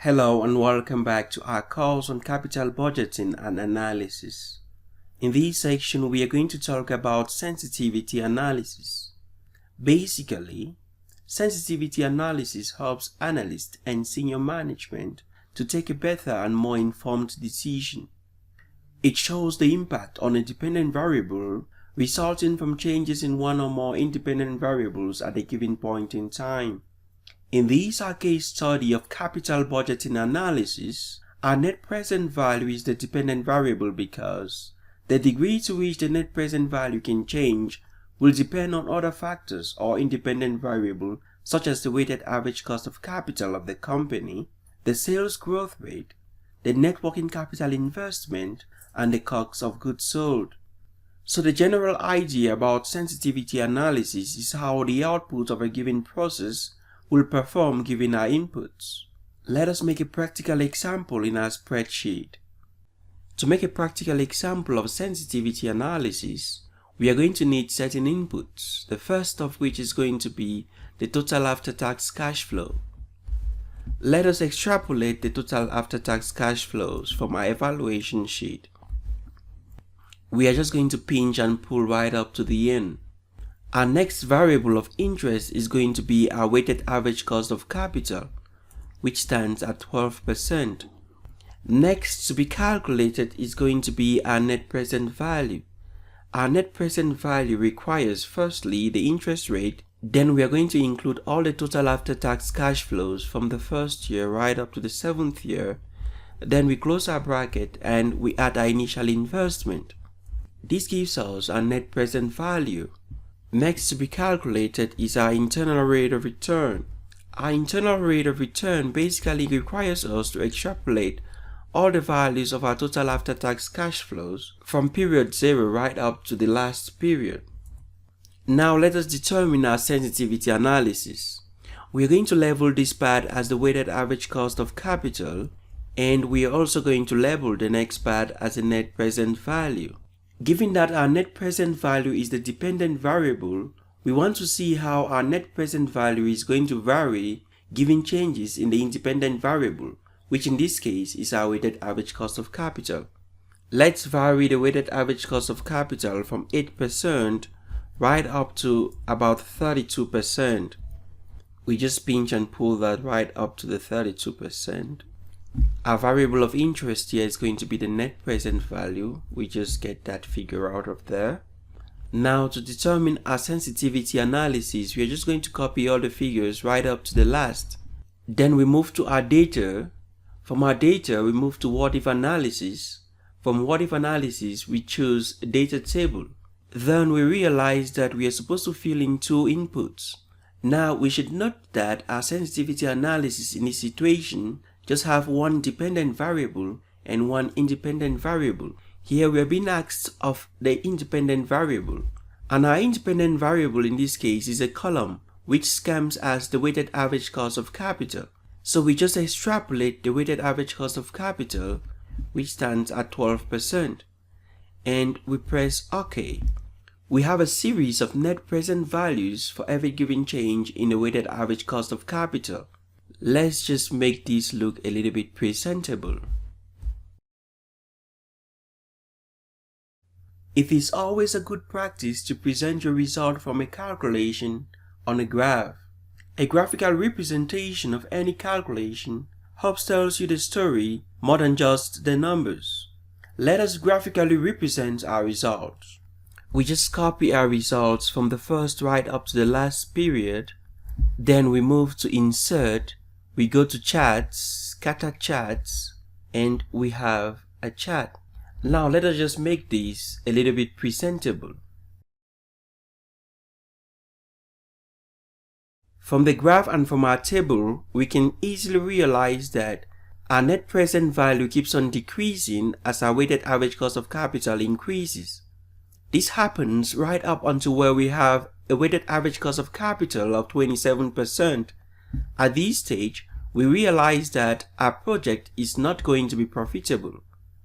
Hello and welcome back to our course on capital budgeting and analysis. In this section, we are going to talk about sensitivity analysis. Basically, sensitivity analysis helps analysts and senior management to take a better and more informed decision. It shows the impact on a dependent variable resulting from changes in one or more independent variables at a given point in time. In this case study of capital budgeting analysis, our net present value is the dependent variable because the degree to which the net present value can change will depend on other factors or independent variables such as the weighted average cost of capital of the company, the sales growth rate, the net working capital investment, and the cost of goods sold. So the general idea about sensitivity analysis is how the output of a given process will perform given our inputs. Let us make a practical example in our spreadsheet. To make a practical example of sensitivity analysis, we are going to need certain inputs, the first of which is going to be the total after-tax cash flow. Let us extrapolate the total after-tax cash flows from our evaluation sheet. We are just going to pinch and pull right up to the end. Our next variable of interest is going to be our weighted average cost of capital, which stands at 12%. Next to be calculated is going to be our net present value. Our net present value requires firstly the interest rate, then we are going to include all the total after-tax cash flows from the first year right up to the 7th year. Then we close our bracket and we add our initial investment. This gives us our net present value. Next to be calculated is our internal rate of return. Our internal rate of return basically requires us to extrapolate all the values of our total after-tax cash flows from period 0 right up to the last period. Now let us determine our sensitivity analysis. We are going to label this part as the weighted average cost of capital, and we are also going to label the next part as a net present value. Given that our net present value is the dependent variable, we want to see how our net present value is going to vary given changes in the independent variable, which in this case is our weighted average cost of capital. Let's vary the weighted average cost of capital from 8% right up to about 32%. We just pinch and pull that right up to the 32%. Our variable of interest here is going to be the net present value. We just get that figure out of there. Now to determine our sensitivity analysis, we are just going to copy all the figures right up to the last. Then we move to our data. From our data, we move to what if analysis. From what if analysis, we choose data table. Then we realize that we are supposed to fill in two inputs. Now we should note that our sensitivity analysis in this situation just have one dependent variable and one independent variable. Here we are being asked of the independent variable, and our independent variable in this case is a column which comes as the weighted average cost of capital. So we just extrapolate the weighted average cost of capital, which stands at 12%, and we press OK. We have a series of net present values for every given change in the weighted average cost of capital. Let's just make this look a little bit presentable. It is always a good practice to present your result from a calculation on a graph. A graphical representation of any calculation helps tell you the story more than just the numbers. Let us graphically represent our results. We just copy our results from the first right up to the last period. Then we move to insert. We go to charts, scatter charts, and we have a chart. Now let us just make this a little bit presentable. From the graph and from our table, we can easily realize that our net present value keeps on decreasing as our weighted average cost of capital increases. This happens right up until where we have a weighted average cost of capital of 27%. At this stage, we realize that our project is not going to be profitable.